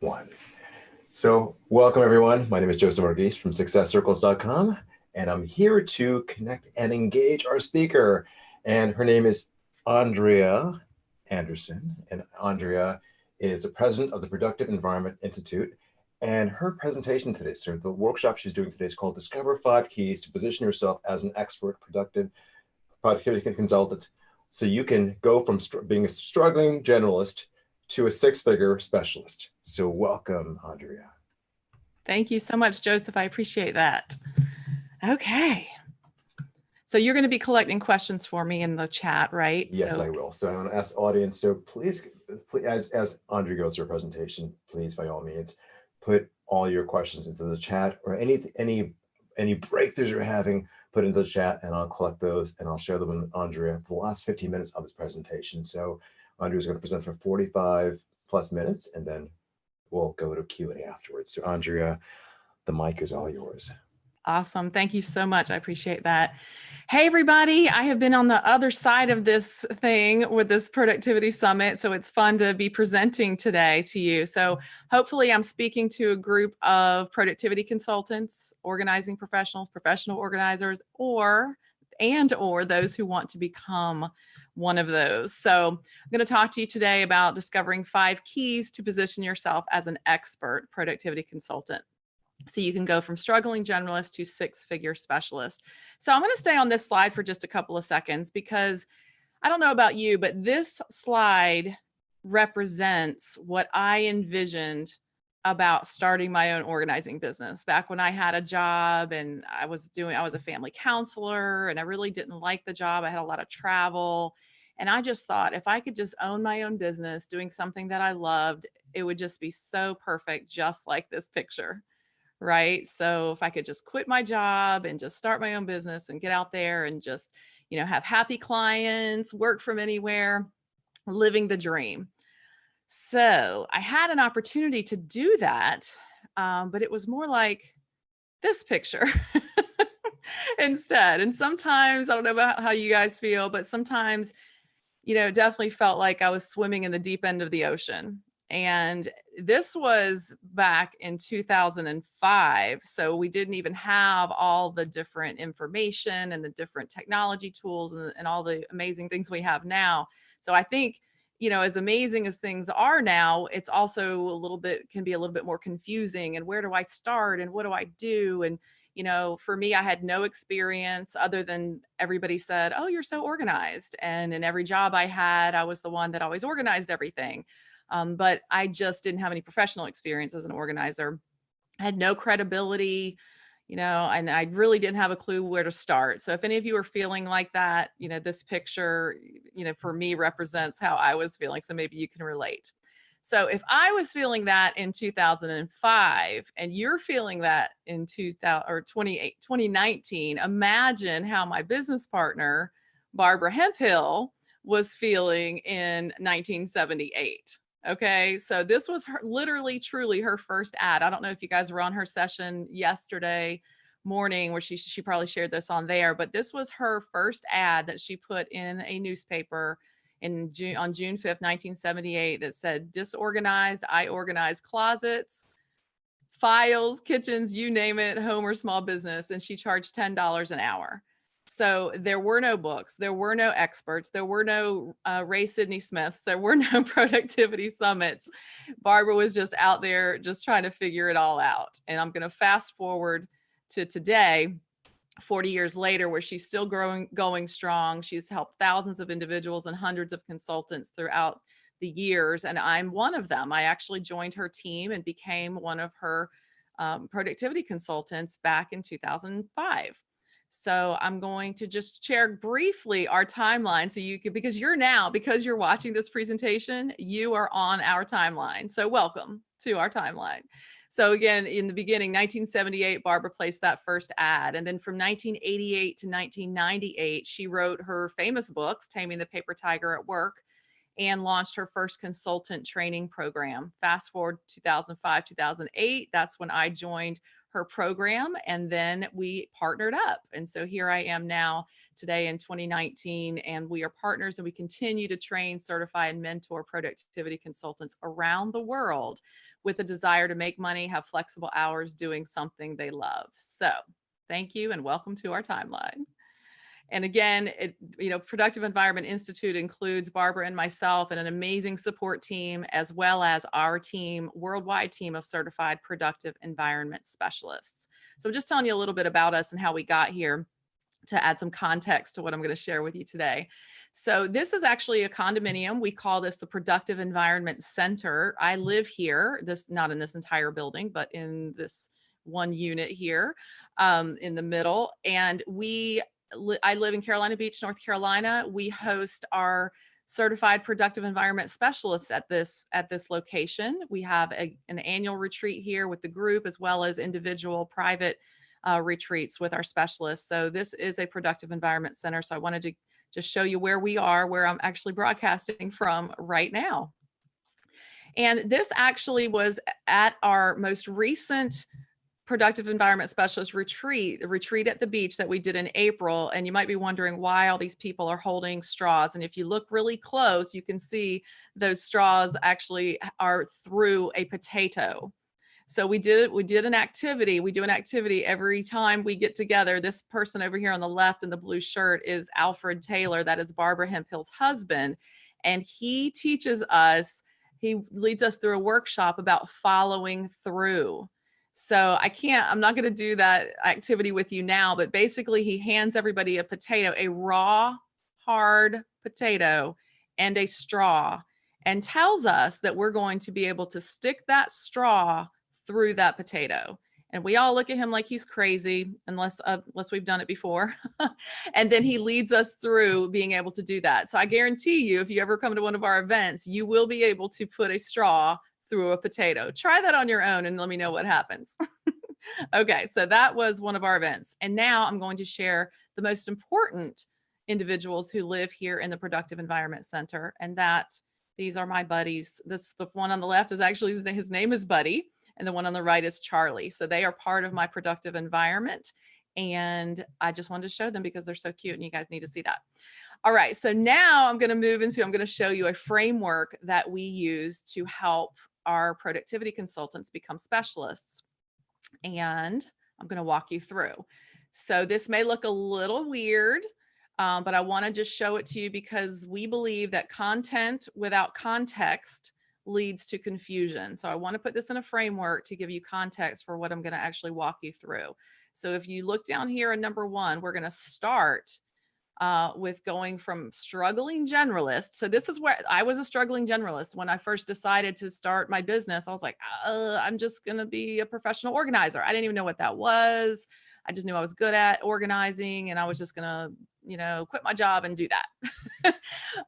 One. So, welcome everyone. My name is Joseph Ortiz from SuccessCircles.com, and I'm here to connect and engage our speaker. And her name is Andrea Anderson. And Andrea is the president of the Productive Environment Institute. And her presentation today, so the workshop she's doing today is called Discover 5 Keys to Position Yourself as an Expert Productivity Consultant. So you can go from being a struggling generalist to a six-figure specialist. So welcome, Andrea. Thank you so much, Joseph. I appreciate that. Okay. So you're going to be collecting questions for me in the chat, right? Yes, I will. So I'm going to ask audience, so please as Andrea goes through her presentation, please, by all means, put all your questions into the chat, or any breakthroughs you're having, put into the chat, and I'll collect those and I'll share them with Andrea for the last 15 minutes of this presentation. So Andrea's going to present for 45 plus minutes, and then we'll go to Q&A afterwards. So Andrea, the mic is all yours. Awesome. Thank you so much. I appreciate that. Hey, everybody. I have been on the other side of this thing with this Productivity Summit, so it's fun to be presenting today to you. So hopefully I'm speaking to a group of productivity consultants, organizing professionals, professional organizers, or those who want to become one of those. So I'm going to talk to you today about discovering 5 keys to position yourself as an expert productivity consultant, so you can go from struggling generalist to six-figure specialist. So I'm going to stay on this slide for just a couple of seconds because I don't know about you, but this slide represents what I envisioned about starting my own organizing business. Back when I had a job and I was a family counselor, and I really didn't like the job. I had a lot of travel. And I just thought if I could just own my own business, doing something that I loved, it would just be so perfect, just like this picture. Right? So if I could just quit my job and just start my own business and get out there and just, have happy clients, work from anywhere, living the dream. So I had an opportunity to do that, but it was more like this picture instead. And sometimes, I don't know about how you guys feel, but sometimes, it definitely felt like I was swimming in the deep end of the ocean. And this was back in 2005. So we didn't even have all the different information and the different technology tools and all the amazing things we have now. So I think, as amazing as things are now, it's also can be a little bit more confusing. And where do I start? And what do I do? And for me, I had no experience other than everybody said, oh, you're so organized. And in every job I had, I was the one that always organized everything. But I just didn't have any professional experience as an organizer. I had no credibility, and I really didn't have a clue where to start. So if any of you are feeling like that, this picture, for me represents how I was feeling. So maybe you can relate. So if I was feeling that in 2005 and you're feeling that in 2019, imagine how my business partner, Barbara Hemphill, was feeling in 1978. Okay, so this was literally, truly her first ad. I don't know if you guys were on her session yesterday morning where she probably shared this on there, but this was her first ad that she put in a newspaper on June 5th, 1978, that said, disorganized, I organize closets, files, kitchens, you name it, home or small business. And she charged $10 an hour. So there were no books, there were no experts, there were no Ray Sidney Smiths, there were no productivity summits. Barbara was just out there just trying to figure it all out. And I'm going to fast forward to today, 40 years later, where she's still going strong. She's helped thousands of individuals and hundreds of consultants throughout the years. And I'm one of them. I actually joined her team and became one of her productivity consultants back in 2005. So I'm going to just share briefly our timeline so you can, because you're watching this presentation, you are on our timeline. So welcome to our timeline. So again, in the beginning, 1978, Barbara placed that first ad. And then from 1988 to 1998, she wrote her famous books, Taming the Paper Tiger at Work, and launched her first consultant training program. Fast forward 2005, 2008, that's when I joined her program, and then we partnered up. And so here I am now today in 2019, and we are partners and we continue to train, certify, and mentor productivity consultants around the world with a desire to make money, have flexible hours doing something they love. So thank you and welcome to our timeline. And again, Productive Environment Institute includes Barbara and myself and an amazing support team, as well as our team, worldwide team of certified productive environment specialists. So I'm just telling you a little bit about us and how we got here to add some context to what I'm going to share with you today. So this is actually a condominium. We call this the Productive Environment Center. I live here, not in this entire building, but in this one unit here in the middle. And I live in Carolina Beach, North Carolina. We host our certified productive environment specialists at this location. We have an annual retreat here with the group, as well as individual private retreats with our specialists. So this is a productive environment center. So I wanted to just show you where we are, where I'm actually broadcasting from right now. And this actually was at our most recent Productive Environment Specialist retreat, the retreat at the beach that we did in April. And you might be wondering why all these people are holding straws. And if you look really close, you can see those straws actually are through a potato. So we do an activity every time we get together. This person over here on the left in the blue shirt is Alfred Taylor. That is Barbara Hemphill's husband. And he leads us through a workshop about following through. So I'm not going to do that activity with you now, but basically he hands everybody a potato, a raw, hard potato and a straw, and tells us that we're going to be able to stick that straw through that potato. And we all look at him like he's crazy, unless we've done it before. And then he leads us through being able to do that. So I guarantee you, if you ever come to one of our events, you will be able to put a straw through a potato. Try that on your own and let me know what happens. Okay, so that was one of our events. And now I'm going to share the most important individuals who live here in the Productive Environment Center. And these are my buddies. The one on the left is actually, his name is Buddy, and the one on the right is Charlie. So they are part of my productive environment. And I just wanted to show them because they're so cute and you guys need to see that. All right, so now I'm going to show you a framework that we use to help our productivity consultants become specialists. And I'm going to walk you through. So this may look a little weird, but I want to just show it to you because we believe that content without context leads to confusion. So I want to put this in a framework to give you context for what I'm going to actually walk you through. So if you look down here in number 1, we're going to start with going from struggling generalist. So this is where I was a struggling generalist. When I first decided to start my business, I was like, I'm just going to be a professional organizer. I didn't even know what that was. I just knew I was good at organizing and I was just going to, quit my job and do that.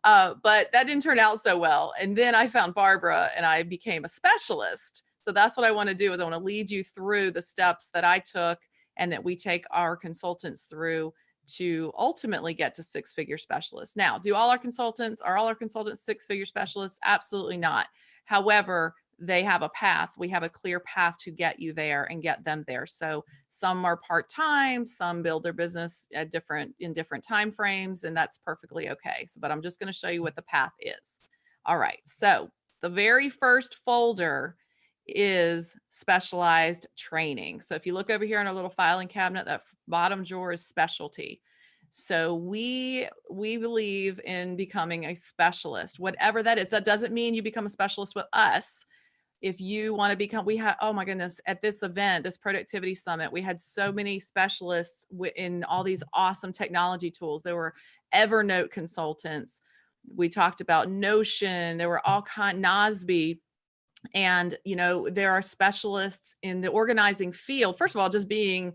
But that didn't turn out so well. And then I found Barbara and I became a specialist. So that's what I want to do is I want to lead you through the steps that I took and that we take our consultants through to ultimately get to six-figure specialists. Now, are all our consultants six-figure specialists? Absolutely not. However, they have a path. We have a clear path to get you there and get them there. So some are part-time, some build their business in different time frames, and that's perfectly okay. But I'm just going to show you what the path is. All right. So the very first folder is specialized training. So if you look over here in our little filing cabinet, that bottom drawer is specialty. So we believe in becoming a specialist, whatever that is. That doesn't mean you become a specialist with us. If you want to become, oh my goodness, at this event, this productivity summit, we had so many specialists in all these awesome technology tools. There were Evernote consultants. We talked about Notion. There were all Nozbe. And, there are specialists in the organizing field. First of all, just being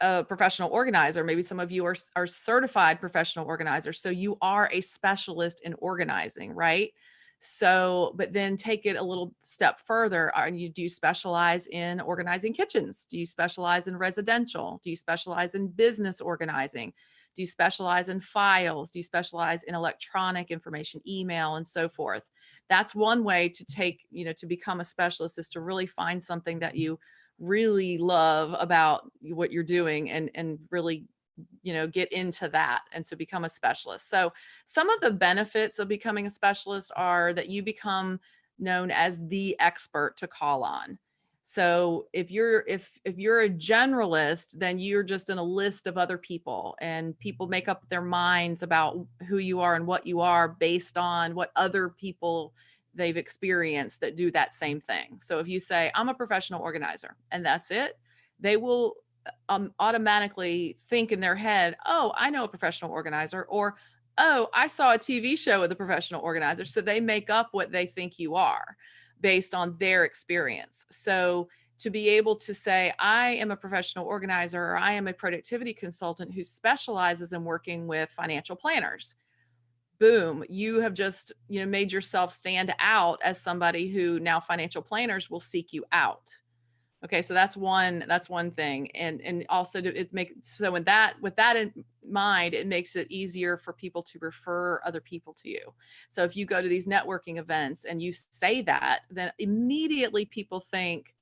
a professional organizer. Maybe some of you are certified professional organizers. So you are a specialist in organizing, right? So, but then take it a little step further. Do you specialize in organizing kitchens? Do you specialize in residential? Do you specialize in business organizing? Do you specialize in files? Do you specialize in electronic information, email, and so forth? That's one way to to become a specialist, is to really find something that you really love about what you're doing and really get into that. And so become a specialist. So some of the benefits of becoming a specialist are that you become known as the expert to call on. So if you're a generalist, then you're just in a list of other people, and people make up their minds about who you are and what you are based on what other people they've experienced that do that same thing. So if you say, I'm a professional organizer, and that's it, they will automatically think in their head, oh, I know a professional organizer, or, oh, I saw a TV show with a professional organizer. So they make up what they think you are based on their experience. So to be able to say, I am a professional organizer, or I am a productivity consultant who specializes in working with financial planners, boom, you have just, made yourself stand out as somebody who now financial planners will seek you out. Okay, so that's one thing. And also so with that in mind, it makes it easier for people to refer other people to you. So if you go to these networking events and you say that, then immediately people think,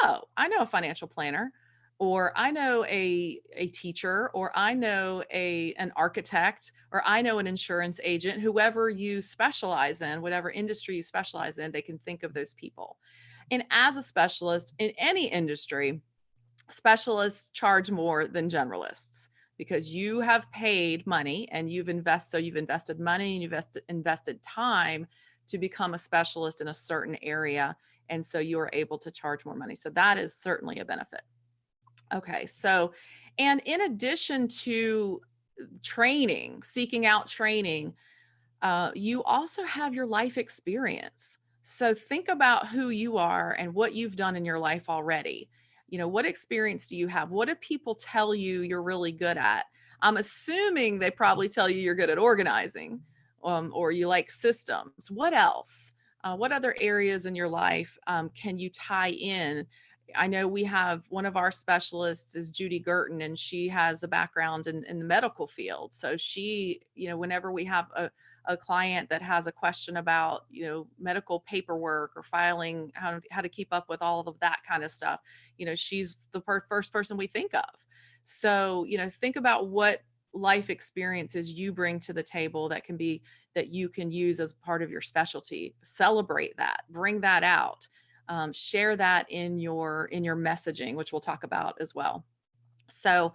oh, I know a financial planner, or I know a teacher, or I know an architect, or I know an insurance agent. Whoever you specialize in, whatever industry you specialize in, they can think of those people. And as a specialist in any industry, specialists charge more than generalists, because you have paid money and you've invested money and you've invested time to become a specialist in a certain area. And so you are able to charge more money. So that is certainly a benefit. Okay. So, and in addition to seeking out training, you also have your life experience. So think about who you are and what you've done in your life already. What experience do you have? What do people tell you you're really good at? I'm assuming they probably tell you you're good at organizing, or you like systems. What else? What other areas in your life can you tie in? I know we have one of our specialists is Judy Girton, and she has a background in the medical field. So she, whenever we have a client that has a question about, medical paperwork or filing, how to keep up with all of that kind of stuff, she's the first person we think of. So, think about what life experiences you bring to the table that you can use as part of your specialty. Celebrate that, bring that out, share that in your messaging, which we'll talk about as well. So,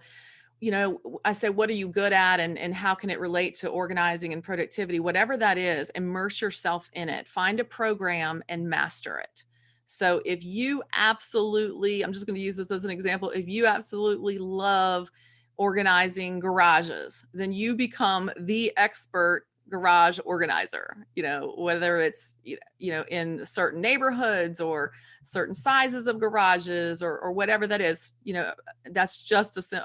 I say, what are you good at, and how can it relate to organizing and productivity? Whatever that is, immerse yourself in it. Find a program and master it. So if you absolutely, I'm just going to use this as an example, if you absolutely love organizing garages, then you become the expert garage organizer, whether it's, in certain neighborhoods or certain sizes of garages, or whatever that is, that's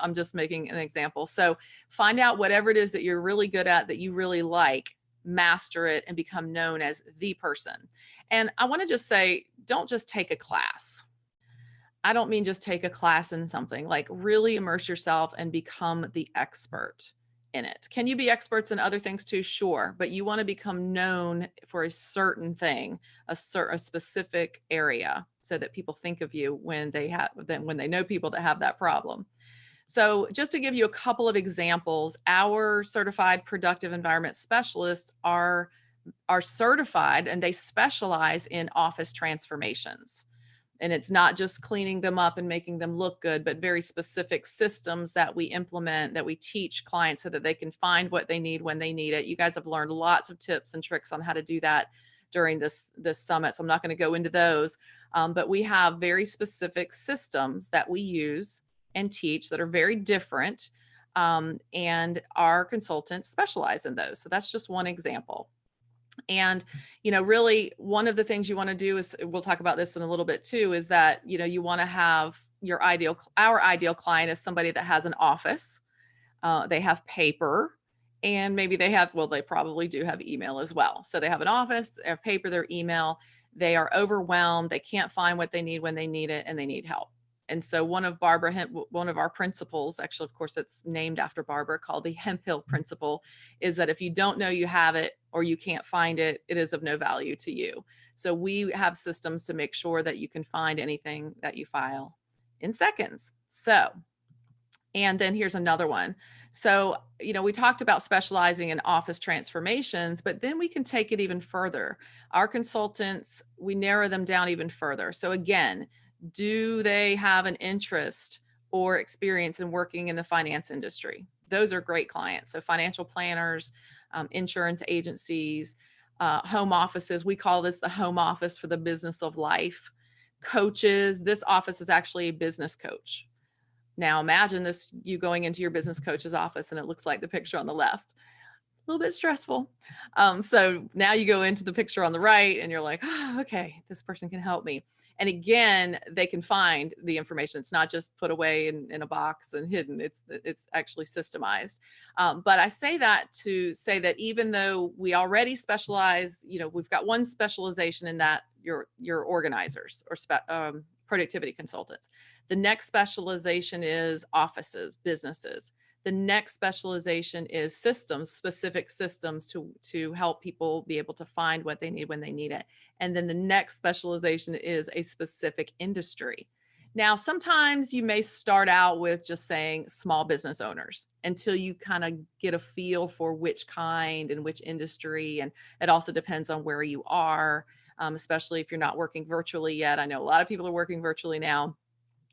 I'm just making an example. So find out whatever it is that you're really good at, that you really like, master it, and become known as the person. And I want to just say, don't just take a class. I don't mean just take a class in something, like really immerse yourself and become the expert in it. Can you be experts in other things too? Sure. But you want to become known for a certain thing, a specific area, so that people think of you when they know people that have that problem. So just to give you a couple of examples, our certified productive environment specialists are certified, and they specialize in office transformations. And it's not just cleaning them up and making them look good, but very specific systems that we implement, that we teach clients so that they can find what they need when they need it. You guys have learned lots of tips and tricks on how to do that during this summit, so I'm not going to go into those. But we have very specific systems that we use and teach that are very different, and our consultants specialize in those. So that's just one example. And, really one of the things you want to do is, we'll talk about this in a little bit too, is that, you want to have our ideal client is somebody that has an office, they have paper, and maybe they probably do have email as well. So they have an office, they have paper, their email, they are overwhelmed, they can't find what they need when they need it, and they need help. And so one of our principles, actually, of course, it's named after Barbara, called the Hemphill principle, is that if you don't know you have it, or you can't find it, it is of no value to you. So we have systems to make sure that you can find anything that you file in seconds. So And then here's another one. So, we talked about specializing in office transformations, but then we can take it even further. Our consultants, we narrow them down even further. So again, do they have an interest or experience in working in the finance industry? Those are great clients. So financial planners, insurance agencies, home offices. We call this the home office for the business of life. Coaches. This office is actually a business coach. Now imagine this, you going into your business coach's office and it looks like the picture on the left. A little bit stressful. So now you go into the picture on the right and you're like, oh, okay, this person can help me. And again, they can find the information. It's not just put away in a box and hidden. It's actually systemized. But I say that to say that even though we already specialize, we've got one specialization in that your organizers or productivity consultants. The next specialization is offices, businesses. The next specialization is systems, specific systems to help people be able to find what they need when they need it. And then the next specialization is a specific industry. Now, sometimes you may start out with just saying small business owners until you kind of get a feel for which kind and which industry. And it also depends on where you are, especially if you're not working virtually yet. I know a lot of people are working virtually now.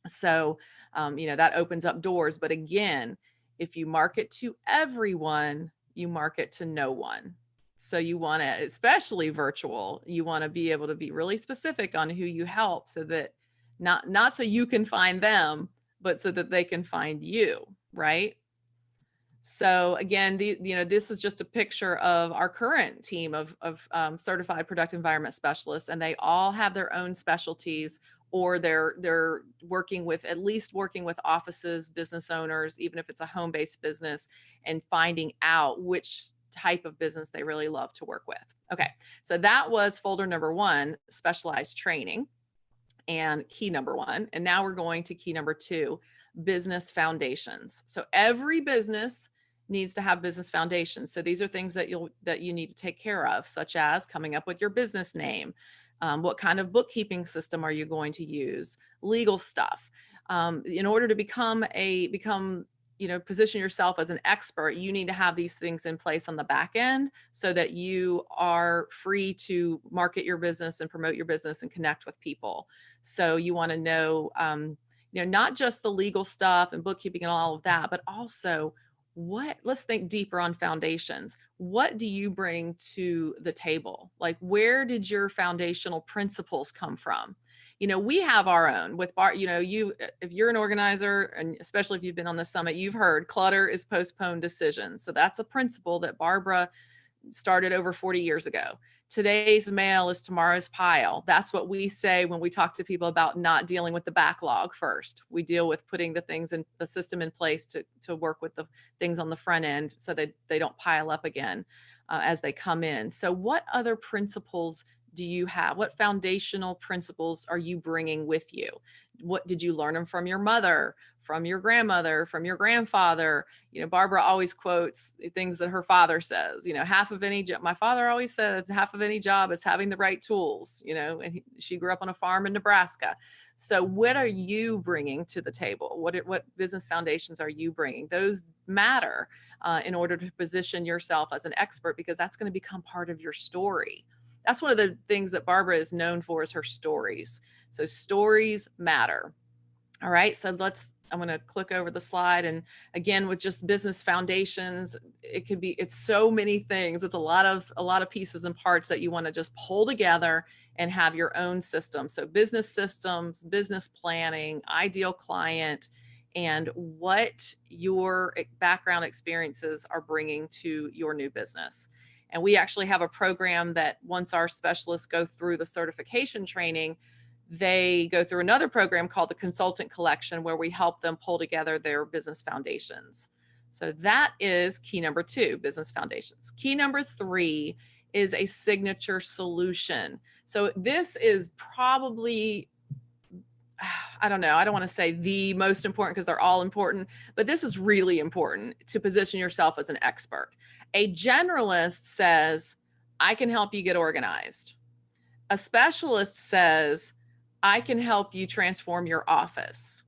So, that opens up doors. But again, if you market to everyone, you market to no one. So you want to, especially virtual, you want to be able to be really specific on who you help so that not so you can find them, but so that they can find you, right? So again, this is just a picture of our current team of certified productive environment specialists, and they all have their own specialties, or they're working with offices, business owners, even if it's a home-based business, and finding out which type of business they really love to work with. Okay, so that was folder number 1, specialized training, and key number 1. And now we're going to key number 2, business foundations. So every business needs to have business foundations. So these are things that you need to take care of, such as coming up with your business name. What kind of bookkeeping system are you going to use? Legal stuff. In order to position yourself as an expert, you need to have these things in place on the back end so that you are free to market your business and promote your business and connect with people. So you want to know, not just the legal stuff and bookkeeping and all of that, but also let's think deeper on foundations. What do you bring to the table? Like, where did your foundational principles come from? We have our own with if you're an organizer, and especially if you've been on the summit, you've heard clutter is postponed decisions. So that's a principle that Barbara started over 40 years ago. Today's mail is tomorrow's pile. That's what we say when we talk to people about not dealing with the backlog first. We deal with putting the things in the system in place to work with the things on the front end so that they don't pile up again as they come in. So what other principles do you have? What foundational principles are you bringing with you? What did you learn them from your mother, from your grandmother, from your grandfather? Barbara always quotes things that her father says, my father always says half of any job is having the right tools, and she grew up on a farm in Nebraska. So what are you bringing to the table? What business foundations are you bringing? Those matter in order to position yourself as an expert, because that's going to become part of your story. That's one of the things that Barbara is known for, is her stories. So stories matter. All right, so I'm going to click over the slide. And again, with just business foundations, it's so many things. It's a lot of pieces and parts that you want to just pull together and have your own system. So business systems, business planning, ideal client, and what your background experiences are bringing to your new business. And we actually have a program that once our specialists go through the certification training, they go through another program called the Consultant Collection, where we help them pull together their business foundations. So that is key number 2, business foundations. Key number 3 is a signature solution. So this is probably, I don't know, I don't want to say the most important because they're all important, but this is really important to position yourself as an expert. A generalist says, I can help you get organized. A specialist says, I can help you transform your office,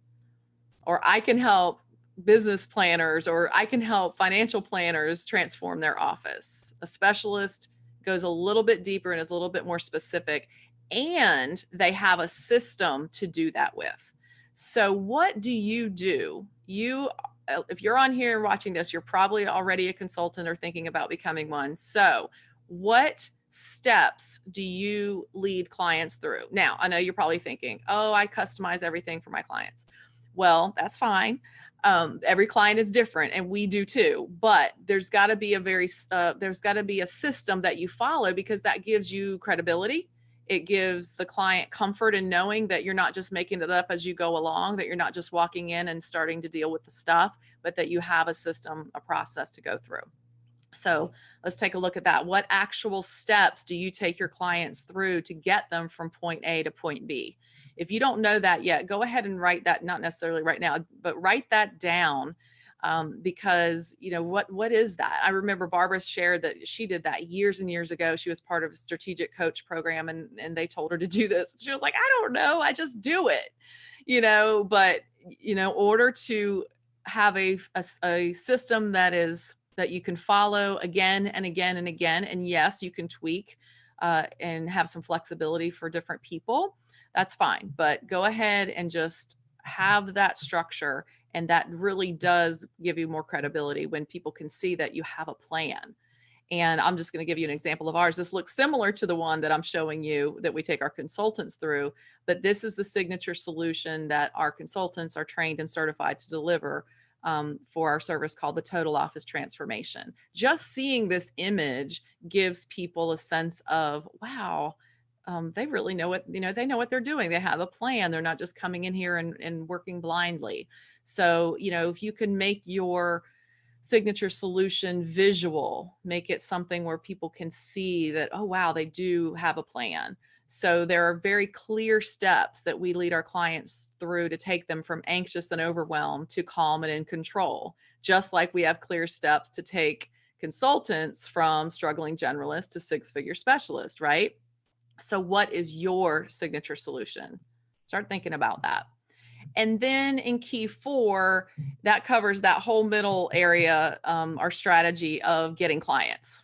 or I can help business planners, or I can help financial planners transform their office. A specialist goes a little bit deeper and is a little bit more specific, and they have a system to do that with. So what do? If you're on here watching this, you're probably already a consultant or thinking about becoming one. So what steps do you lead clients through? Now, I know you're probably thinking, oh, I customize everything for my clients. Well, that's fine. Every client is different, and we do too, but there's got to be a system that you follow, because that gives you credibility. It gives the client comfort in knowing that you're not just making it up as you go along, that you're not just walking in and starting to deal with the stuff, but that you have a system, a process to go through. So let's take a look at that. What actual steps do you take your clients through to get them from point A to point B? If you don't know that yet, go ahead and write that, not necessarily right now, but write that down. Because what is that? I remember Barbara shared that she did that years and years ago. She was part of a strategic coach program, and they told her to do this. She was like, I don't know, I just do it, but order to have a system that you can follow again and again and again. And yes, you can tweak and have some flexibility for different people. That's fine. But go ahead and just have that structure. And that really does give you more credibility when people can see that you have a plan. And I'm just going to give you an example of ours. This looks similar to the one that I'm showing you that we take our consultants through, but this is the signature solution that our consultants are trained and certified to deliver for our service called the Total Office Transformation. Just seeing this image gives people a sense of, wow, they really know they know what they're doing. They have a plan. They're not just coming in here and working blindly. So, if you can make your signature solution visual, make it something where people can see that, oh, wow, they do have a plan. So there are very clear steps that we lead our clients through to take them from anxious and overwhelmed to calm and in control, just like we have clear steps to take consultants from struggling generalist to six-figure specialist, right? So what is your signature solution? Start thinking about that. And then in key 4, that covers that whole middle area, our strategy of getting clients.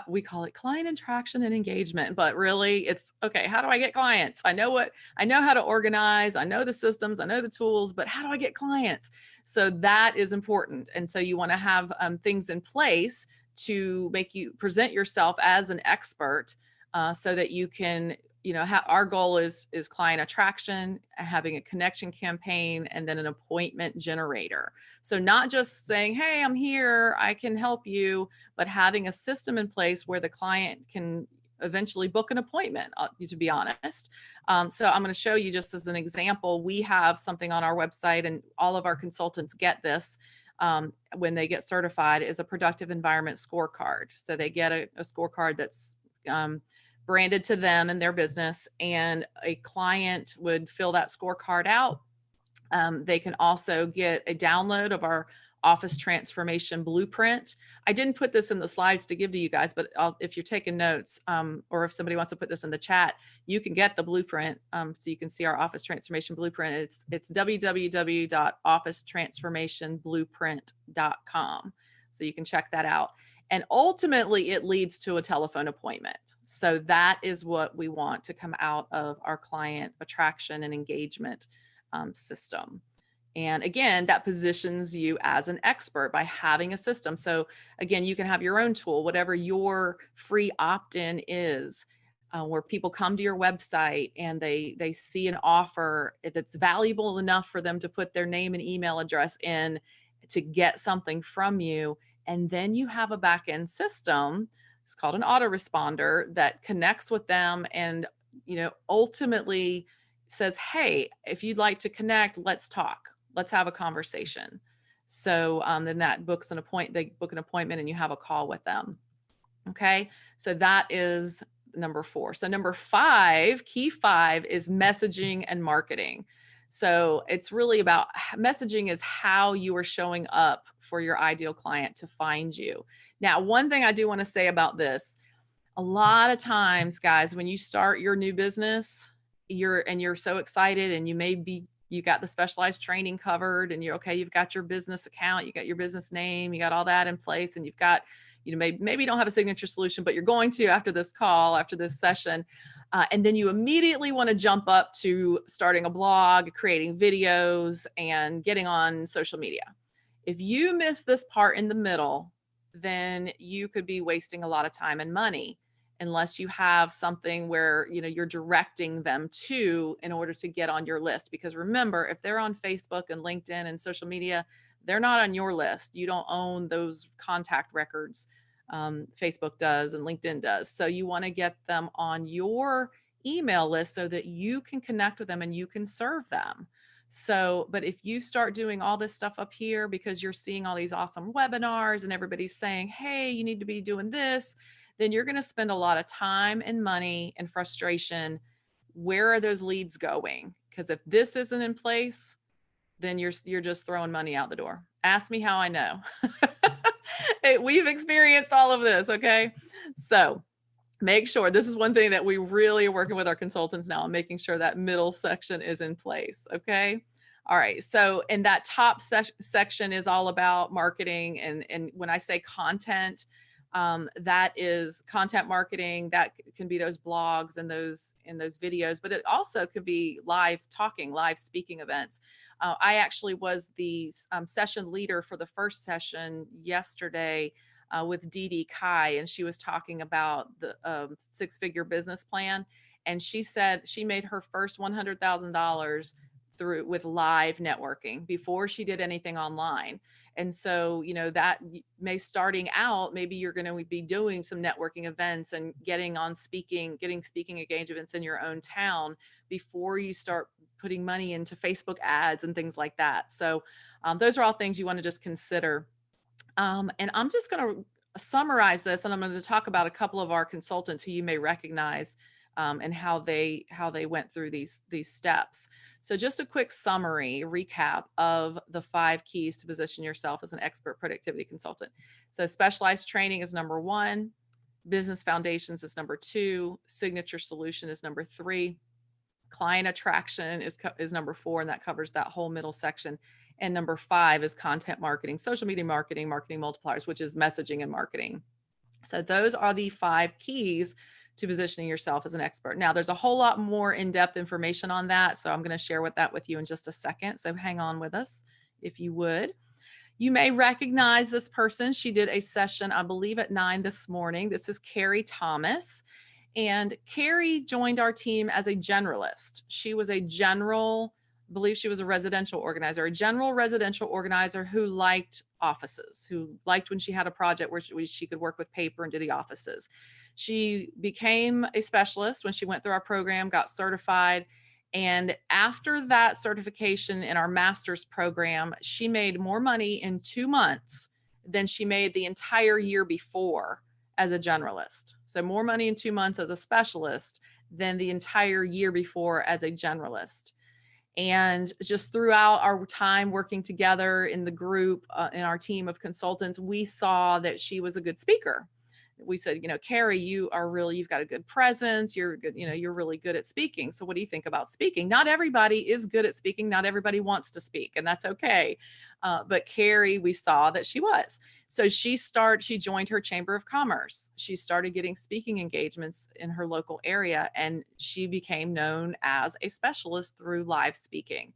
We call it client attraction and engagement, but really it's, okay, how do I get clients? I know how to organize. I know the systems, I know the tools, but how do I get clients? So that is important. And so you want to have things in place to make you present yourself as an expert, so that you can, our goal is client attraction, having a connection campaign, and then an appointment generator. So not just saying, hey, I'm here, I can help you, but having a system in place where the client can eventually book an appointment, to be honest. So I'm going to show you, just as an example, we have something on our website, and all of our consultants get this when they get certified, is a productive environment scorecard. So they get a scorecard that's branded to them and their business, and a client would fill that scorecard out. They can also get a download of our office transformation blueprint. I didn't put this in the slides to give to you guys, but if you're taking notes, or if somebody wants to put this in the chat, you can get the blueprint, so you can see our office transformation blueprint. It's www.officetransformationblueprint.com. So you can check that out. And ultimately, it leads to a telephone appointment. So that is what we want to come out of our client attraction and engagement system. And again, that positions you as an expert by having a system. So again, you can have your own tool, whatever your free opt-in is, where people come to your website and they see an offer that's valuable enough for them to put their name and email address in to get something from you. And then you have a back-end system, it's called an autoresponder, that connects with them and, ultimately says, hey, if you'd like to connect, let's talk. Let's have a conversation. So then that books an appointment, they book an appointment and you have a call with them. Okay. So that is number 4. So number 5, key 5, is messaging and marketing. So it's really about messaging is how you are showing up for your ideal client to find you. Now, one thing I do want to say about this, a lot of times, guys, when you start your new business, you're so excited and you may be You got the specialized training covered, and you're okay. You've got your business account, you got your business name, you got all that in place, and you've got, maybe you don't have a signature solution, but you're going to after this call, after this session. And then you immediately want to jump up to starting a blog, creating videos, and getting on social media. If you miss this part in the middle, then you could be wasting a lot of time and money unless you have something where you're directing them to in order to get on your list. Because remember, if they're on Facebook and LinkedIn and social media, they're not on your list. You don't own those contact records. Facebook does and LinkedIn does. So you want to get them on your email list so that you can connect with them and you can serve them. So, but if you start doing all this stuff up here because you're seeing all these awesome webinars and everybody's saying, hey, you need to be doing this, then you're going to spend a lot of time and money and frustration. Where are those leads going? Because if this isn't in place, then you're just throwing money out the door. Ask me how I know. Hey, we've experienced all of this, okay? So make sure, this is one thing that we really are working with our consultants now, making sure that middle section is in place, okay? All right, so in that top section is all about marketing, and when I say content, that is content marketing. That can be those blogs and those videos, but it also could be live talking, live speaking events. I actually was the session leader for the first session yesterday with Dee Dee Kai, and she was talking about the six-figure business plan. And she said she made her first $100,000 with live networking before she did anything online. And so, that may starting out, maybe you're going to be doing some networking events and getting speaking engagements in your own town before you start putting money into Facebook ads and things like that. So those are all things you want to just consider. And I'm just going to summarize this, and I'm going to talk about a couple of our consultants who you may recognize and how they went through these steps. So just a quick summary, recap of the 5 keys to position yourself as an expert productivity consultant. So specialized training is number 1, business foundations is number 2, signature solution is number 3, client attraction is number 4, and that covers that whole middle section. And number 5 is content marketing, social media marketing, marketing multipliers, which is messaging and marketing. So those are the 5 keys to positioning yourself as an expert. Now, there's a whole lot more in-depth information on that, so I'm going to share that with you in just a second. So hang on with us, if you would. You may recognize this person. She did a session, I believe, at 9 this morning. This is Carrie Thomas. And Carrie joined our team as a generalist. She was a general, I believe she was a residential organizer, a general residential organizer who liked offices, who liked when she had a project where she could work with paper and do the offices. She became a specialist when she went through our program, got certified. And after that certification in our master's program, she made more money in 2 months than she made the entire year before as a generalist. So more money in 2 months as a specialist than the entire year before as a generalist. And just throughout our time working together in the group, in our team of consultants, we saw that she was a good speaker. We said, Carrie, you've got a good presence. You're good, you're really good at speaking. So what do you think about speaking? Not everybody is good at speaking. Not everybody wants to speak, and that's okay. But Carrie, we saw that she was. So she joined her Chamber of Commerce. She started getting speaking engagements in her local area, and she became known as a specialist through live speaking.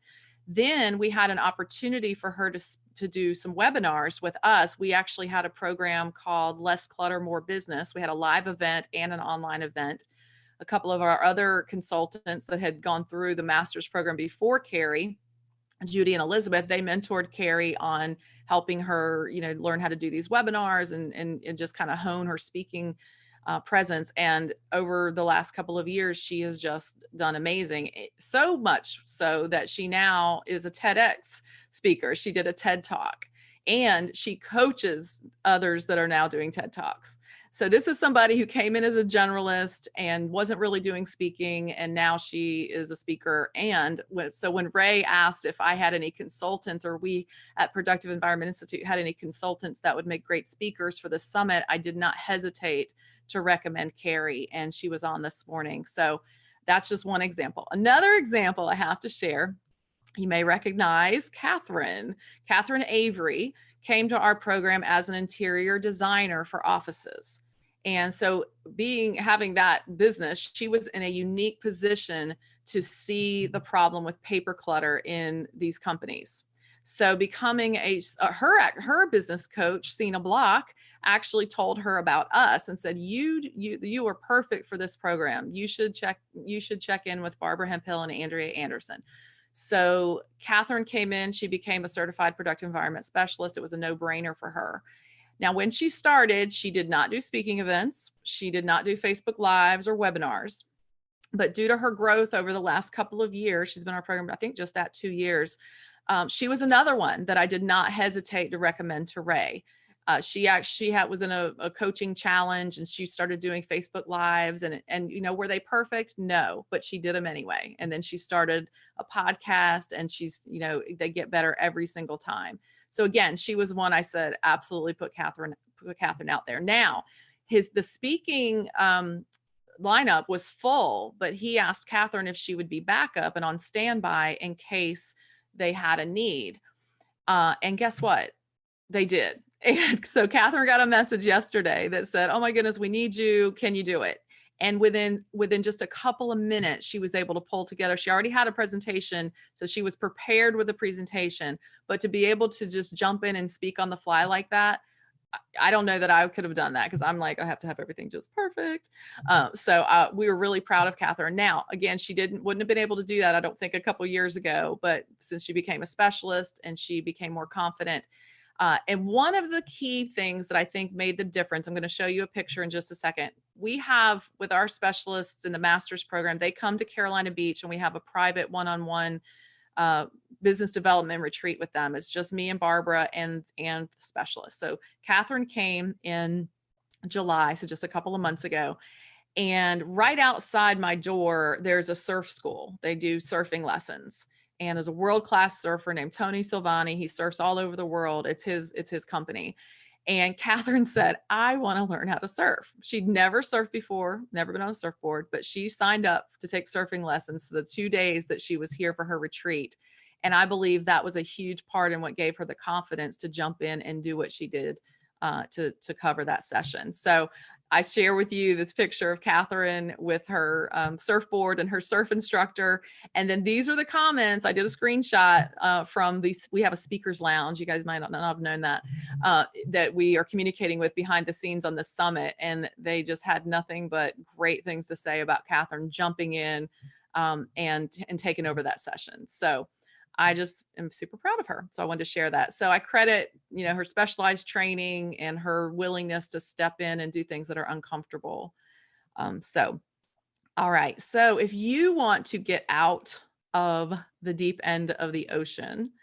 Then we had an opportunity for her to do some webinars with us. We actually had a program called Less Clutter, More Business. We had a live event and an online event. A couple of our other consultants that had gone through the master's program before Carrie, Judy and Elizabeth, they mentored Carrie on helping her, learn how to do these webinars and just kind of hone her speaking presence. And over the last couple of years, she has just done amazing. So much so that she now is a TEDx speaker. She did a TED Talk, and she coaches others that are now doing TED Talks. So this is somebody who came in as a generalist and wasn't really doing speaking, and now she is a speaker. And so when Ray asked if I had any consultants, or we at Productive Environment Institute had any consultants that would make great speakers for the summit, I did not hesitate to recommend Carrie, and she was on this morning. So that's just one example. Another example I have to share You may recognize Catherine. Catherine Avery came to our program as an interior designer for offices. And so having that business, she was in a unique position to see the problem with paper clutter in these companies. So becoming her business coach, Sina Block, actually told her about us and said, you are perfect for this program. You should check in with Barbara Hemphill and Andrea Anderson. So Catherine came in, she became a certified productive environment specialist. It was a no-brainer for her. Now, when she started, she did not do speaking events. She did not do Facebook Lives or webinars. But due to her growth over the last couple of years, she's been in our program, I think, just at 2 years. She was another one that I did not hesitate to recommend to Ray. She was in a coaching challenge, and she started doing Facebook Lives, and were they perfect? No, but she did them anyway. And then she started a podcast, and they get better every single time. So again, she was one I said, absolutely put Catherine out there. Now, the speaking lineup was full, but he asked Catherine if she would be backup and on standby in case they had a need. And guess what? They did. And so Catherine got a message yesterday that said, "Oh my goodness, we need you. Can you do it?" And within just a couple of minutes, she was able to pull together. She already had a presentation, so she was prepared with the presentation. But to be able to just jump in and speak on the fly like that, I don't know that I could have done that, because I'm like, I have to have everything just perfect. So we were really proud of Catherine. Now, again, she wouldn't have been able to do that, I don't think, a couple years ago, but since she became a specialist and she became more confident. And one of the key things that I think made the difference, I'm going to show you a picture in just a second. We have, with our specialists in the master's program, they come to Carolina Beach, and we have a private one-on-one business development retreat with them. It's just me and Barbara and the specialist. So Catherine came in July, so just a couple of months ago. And right outside my door, there's a surf school. They do surfing lessons. And there's a world-class surfer named Tony Silvani. He surfs all over the world. It's his company. And Catherine said, "I want to learn how to surf." She'd never surfed before, never been on a surfboard, but she signed up to take surfing lessons the 2 days that she was here for her retreat. And I believe that was a huge part in what gave her the confidence to jump in and do what she did to cover that session. So I share with you this picture of Catherine with her surfboard and her surf instructor. And then these are the comments. I did a screenshot from these. We have a speaker's lounge. You guys might not have known that, that we are communicating with behind the scenes on the summit. And they just had nothing but great things to say about Catherine jumping in and taking over that session. So I just am super proud of her. So I wanted to share that. So I credit, her specialized training and her willingness to step in and do things that are uncomfortable. All right. So if you want to get out of the deep end of the ocean,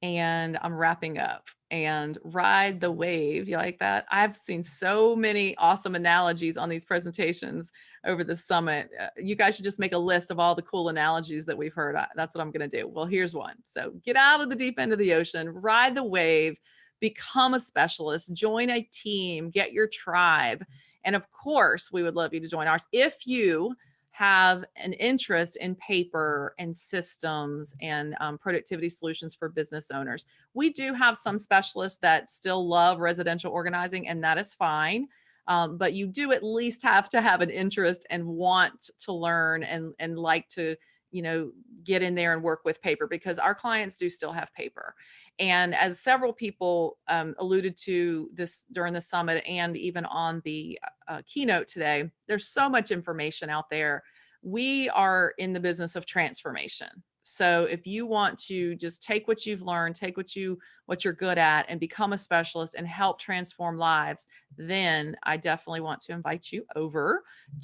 and I'm wrapping up, and ride the wave. You like that? I've seen so many awesome analogies on these presentations over the summit. You guys should just make a list of all the cool analogies that we've heard. That's what I'm going to do. Well, here's one. So get out of the deep end of the ocean, ride the wave, become a specialist, join a team, get your tribe. And of course, we would love you to join ours. If you have an interest in paper and systems and productivity solutions for business owners. We do have some specialists that still love residential organizing, and that is fine. But you do at least have to have an interest and want to learn and like to, get in there and work with paper, because our clients do still have paper. And as several people alluded to this during the summit and even on the keynote today, there's so much information out there. We are in the business of transformation. So if you want to just take what you've learned, take what you're good at, and become a specialist and help transform lives, then I definitely want to invite you over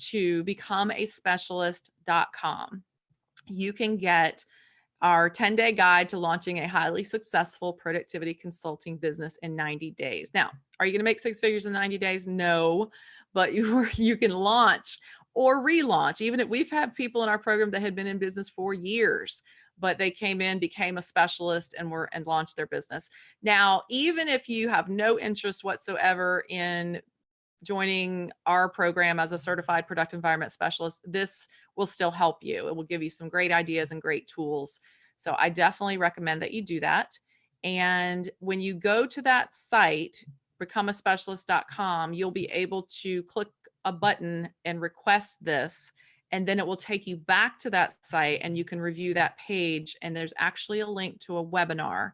to becomeaspecialist.com. You can get our 10-day guide to launching a highly successful productivity consulting business in 90 days. Now, are you going to make 6 figures in 90 days? No, but you can launch or relaunch. Even if we've had people in our program that had been in business for years, but they came in, became a specialist, and launched their business. Now, even if you have no interest whatsoever in joining our program as a certified productive environment specialist, this will still help you. It will give you some great ideas and great tools. So I definitely recommend that you do that. And when you go to that site, becomeaspecialist.com, you'll be able to click a button and request this. And then it will take you back to that site and you can review that page. And there's actually a link to a webinar.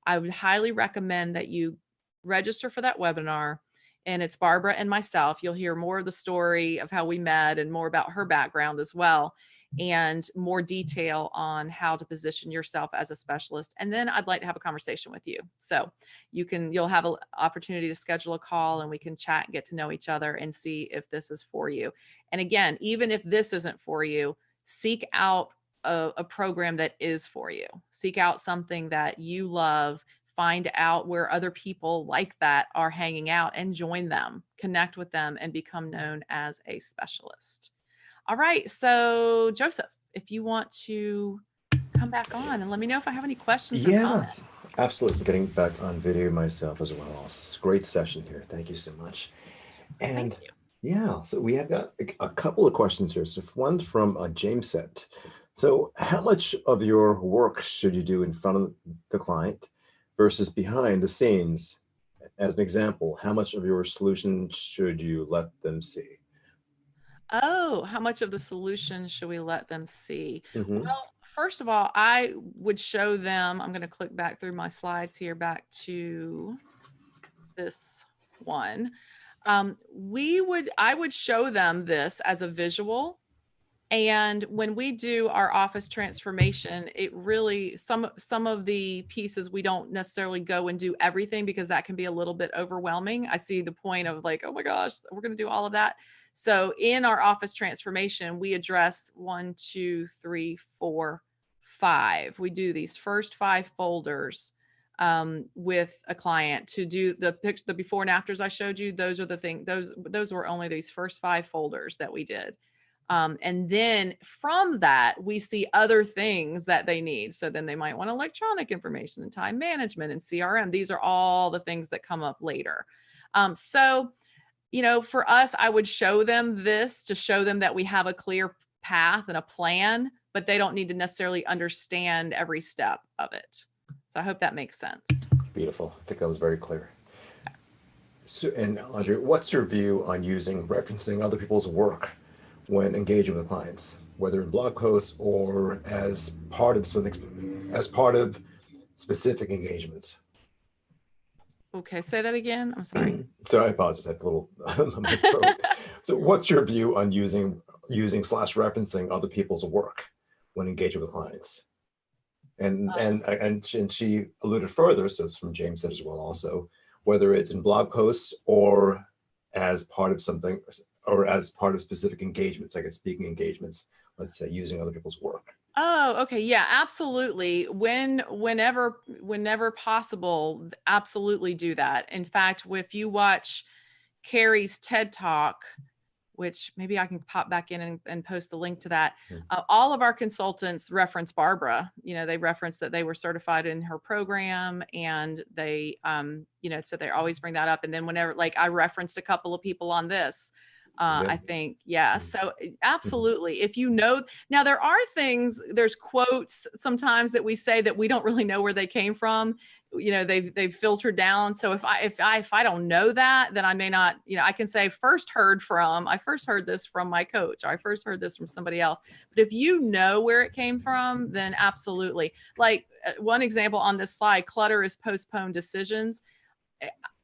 I would highly recommend that you register for that webinar. And it's Barbara and myself. You'll hear more of the story of how we met and more about her background as well, and more detail on how to position yourself as a specialist. And then I'd like to have a conversation with you. So you'll have an opportunity to schedule a call and we can chat and get to know each other and see if this is for you. And again, even if this isn't for you, seek out a program that is for you. Seek out something that you love. Find out where other people like that are hanging out and join them, connect with them, and become known as a specialist. All right. So, Joseph, if you want to come back on and let me know if I have any questions or Yeah, comments. absolutely. Getting back on video myself as well. It's a great session here. Thank you so much. Thank And you. yeah, so we have got a couple of questions here. So one from James said, so how much of your work should you do in front of the client versus behind the scenes? As an example, how much of your solution should you let them see? Oh, how much of the solution should we let them see? Hmm. Well, first of all, I would show them, I'm going to click back through my slides here, back to this one. I would show them this as a visual. And when we do our office transformation, it really, some of the pieces we don't necessarily go and do everything because that can be a little bit overwhelming. I see the point of like, oh my gosh, we're going to do all of that. So in our office transformation, we address 1, 2, 3, 4, 5. We do these first 5 folders with a client to do the before and afters I showed you. Those are the things, those were only these first 5 folders that we did. And then from that, we see other things that they need. So then they might want electronic information and time management and CRM. These are all the things that come up later. So, for us, I would show them this to show them that we have a clear path and a plan, but they don't need to necessarily understand every step of it. So I hope that makes sense. Beautiful. I think that was very clear. So, and Andrea, what's your view on using referencing other people's work when engaging with clients, whether in blog posts or as part of something, as part of specific engagements? Okay, say that again. I'm sorry. So I apologize. I have a little my throat. So, what's your view on using slash referencing other people's work when engaging with clients? And she alluded further. So it's from James said as well. Also, whether it's in blog posts or as part of something, or as part of specific engagements, like speaking engagements, let's say using other people's work. Oh, okay. Yeah, absolutely. Whenever possible, absolutely do that. In fact, if you watch Carrie's TED Talk, which maybe I can pop back in and post the link to that. All of our consultants reference Barbara. They reference that they were certified in her program, and they, so they always bring that up. And then whenever, like, I referenced a couple of people on this, I think, yeah. So absolutely. If now there are there's quotes sometimes that we say that we don't really know where they came from. They've filtered down. So if I don't know that, then I may not, I can say I first heard this from my coach, or I first heard this from somebody else. But if you know where it came from, then absolutely. Like one example on this slide, clutter is postponed decisions.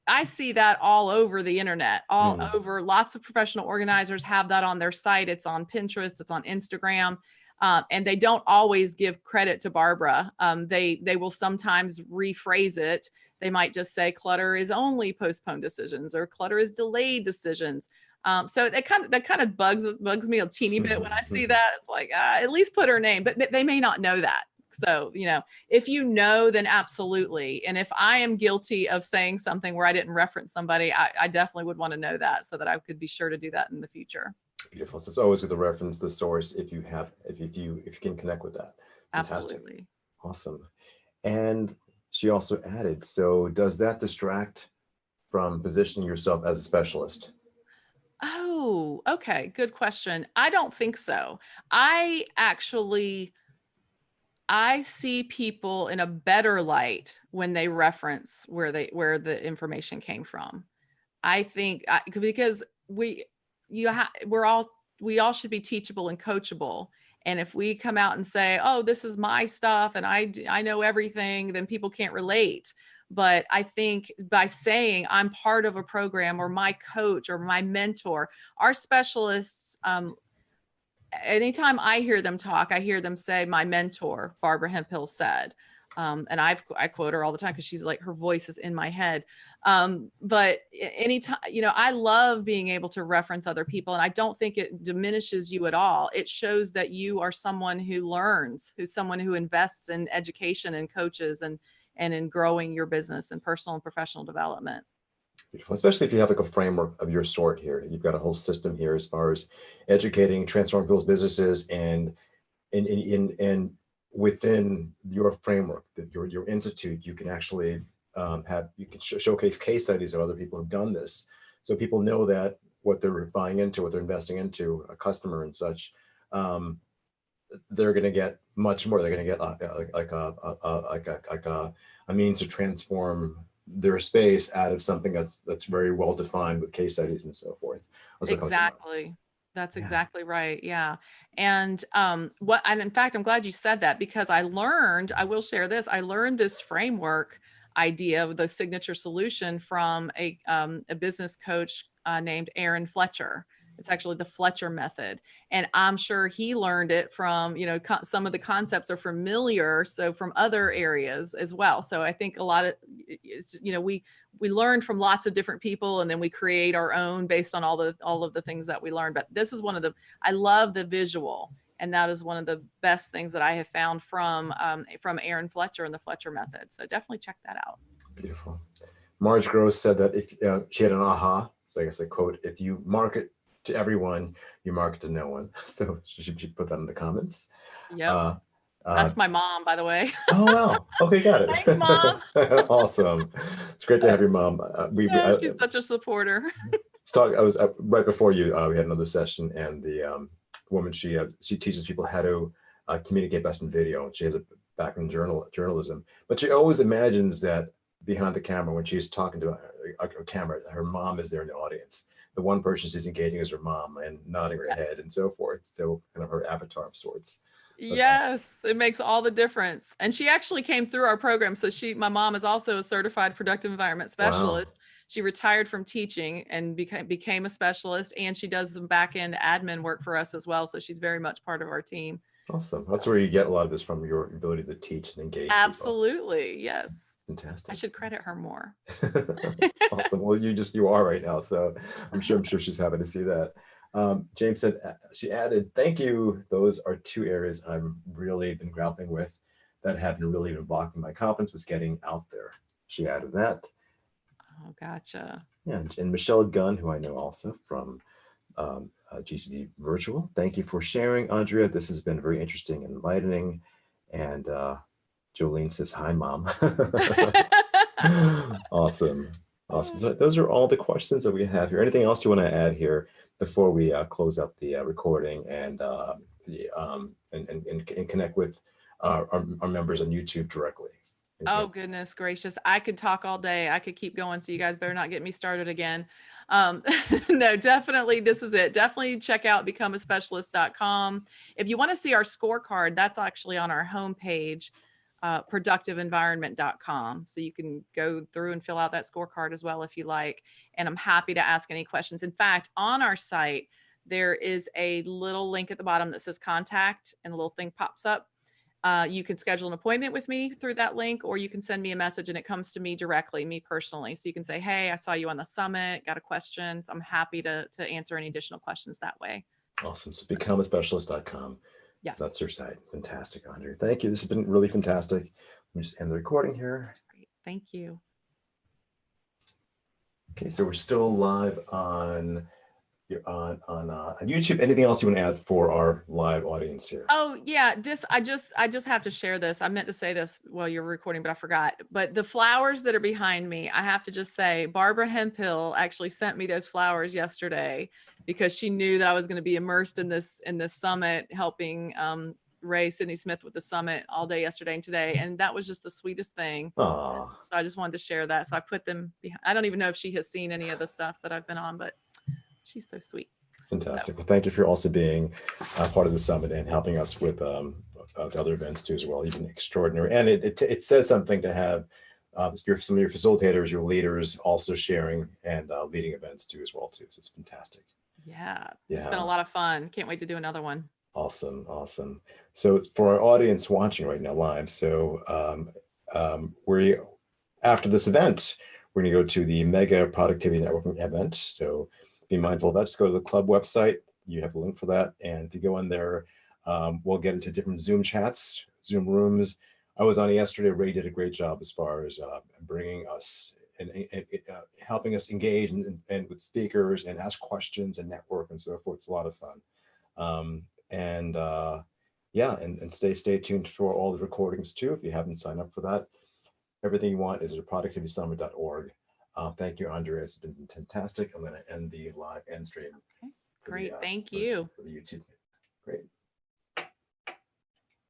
I see that all over the internet, all over. Lots of professional organizers have that on their site. It's on Pinterest, it's on Instagram. And they don't always give credit to Barbara. They will sometimes rephrase it. They might just say clutter is only postponed decisions, or clutter is delayed decisions. So that kind of bugs me a teeny bit when I see that. It's like, at least put her name, but they may not know that. So, if you know, then absolutely. And if I am guilty of saying something where I didn't reference somebody, I definitely would want to know that so that I could be sure to do that in the future. Beautiful. So it's always good to reference the source if you can connect with that. Fantastic. Absolutely. Awesome. And she also added, so does that distract from positioning yourself as a specialist? Oh, okay. Good question. I don't think so. I actually I see people in a better light when they reference where the information came from. I think because we all should be teachable and coachable. And if we come out and say, "Oh, this is my stuff and I know everything," then people can't relate. But I think by saying I'm part of a program or my coach or my mentor, our specialists, anytime I hear them talk, I hear them say, "My mentor, Barbara Hemphill said," and I quote her all the time because she's like her voice is in my head. But anytime, I love being able to reference other people, and I don't think it diminishes you at all. It shows that you are someone who learns, who's someone who invests in education and coaches and in growing your business and personal and professional development. Beautiful, especially if you have like a framework of your sort here. You've got a whole system here as far as educating, transforming people's businesses, and and within your framework, that your institute, you can actually you can showcase case studies of other people who've done this, so people know that what they're buying into, what they're investing into, a customer and such. Um, they're going to get much more. They're going to get a means to transform their space out of something that's very well defined with case studies and so forth. That's what comes to mind. Exactly. That's Yeah. exactly right. Yeah. And and in fact, I'm glad you said that because I will share this, I learned this framework idea of the signature solution from a business coach named Aaron Fletcher. It's actually the Fletcher method. And I'm sure he learned it from, some of the concepts are familiar. So from other areas as well. So I think a lot of, we learn from lots of different people and then we create our own based on all of the things that we learned. But this is I love the visual, and that is one of the best things that I have found from Aaron Fletcher and the Fletcher method. So definitely check that out. Beautiful. Marge Gross said that if she had an aha, so I guess I quote, if you market to everyone, you market to no one. So she put that in the comments. Yep. Uh, That's my mom, by the way. oh, wow. Okay, got Thanks, Mom. it. Awesome. It's great to have your mom. Yeah, she's such a supporter. I was right before you. We had another session, and the woman, she teaches people how to communicate best in video. She has a background in journalism, but she always imagines that behind the camera, when she's talking to a camera, her mom is there in the audience. The one person she's engaging is her mom and nodding her head and so forth. So kind of her avatar of sorts. Yes, it makes all the difference. And she actually came through our program. So my mom is also a certified productive environment Wow. specialist. She retired from teaching and became a specialist, and she does some back end admin work for us as well. So she's very much part of our team. Awesome. That's where you get a lot of this from, your ability to teach and engage people. Absolutely. Yes. Fantastic. I should credit her more. Awesome. Well, you are right now, so I'm sure she's happy to see that. James said, she added, "Thank you. Those are two areas I've really been grappling with that have really been blocking my confidence, was getting out there." She added that. Oh, gotcha. Yeah, and Michelle Gunn, who I know also from GCD Virtual. "Thank you for sharing, Andrea. This has been very interesting and enlightening." And Jolene says, "Hi, Mom." Awesome. Awesome. So those are all the questions that we have here. Anything else you want to add here before we close up the recording and connect with our members on YouTube directly? Oh, goodness gracious. I could talk all day. I could keep going. So you guys better not get me started again. No, definitely. This is it. Definitely check out becomeaspecialist.com. If you want to see our scorecard, that's actually on our homepage, productiveenvironment.com. So you can go through and fill out that scorecard as well if you like. And I'm happy to ask any questions. In fact, on our site, there is a little link at the bottom that says contact, and a little thing pops up. You can schedule an appointment with me through that link, or you can send me a message and it comes to me directly, me personally. So you can say, "Hey, I saw you on the summit, got a question." So I'm happy to answer any additional questions that way. Awesome. So becomeaspecialist.com. Yes. So that's your site. Fantastic, Andrea. Thank you. This has been really fantastic. Let me just end the recording here. Great. Thank you. Okay, so we're still live on YouTube. Anything else you want to add for our live audience here? Oh yeah, I just have to share this. I meant to say this while you're recording, but I forgot. But the flowers that are behind me, I have to just say, Barbara Hemphill actually sent me those flowers yesterday because she knew that I was going to be immersed in this summit, helping Ray Sidney Smith with the summit all day yesterday and today, and that was just the sweetest thing. Aw, So I just wanted to share that. So I put them behind. I don't even know if she has seen any of the stuff that I've been on, but she's so sweet. fantastic. Well, thank you for also being part of the summit and helping us with the other events too as well. You've been extraordinary. And it says something to have some of your facilitators, your leaders also sharing and leading events too as well too. So it's fantastic. Yeah, it's been Yeah. a lot of fun. Can't wait to do another one. Awesome, awesome. So for our audience watching right now live, so we after this event, we're going to go to the Mega Productivity Networking event. So be mindful of that. Just go to the club website. You have a link for that, and if you go in there, we'll get into different Zoom chats, Zoom rooms. I was on yesterday. Ray did a great job as far as bringing us and helping us engage and with speakers and ask questions and network and so forth. It's a lot of fun. And yeah, and stay tuned for all the recordings too. If you haven't signed up for that, everything you want is at productivitysummit.org. Thank you, Andrea. It's been fantastic. I'm going to end the live end stream. Okay, great. Thank you. For the YouTube. Great.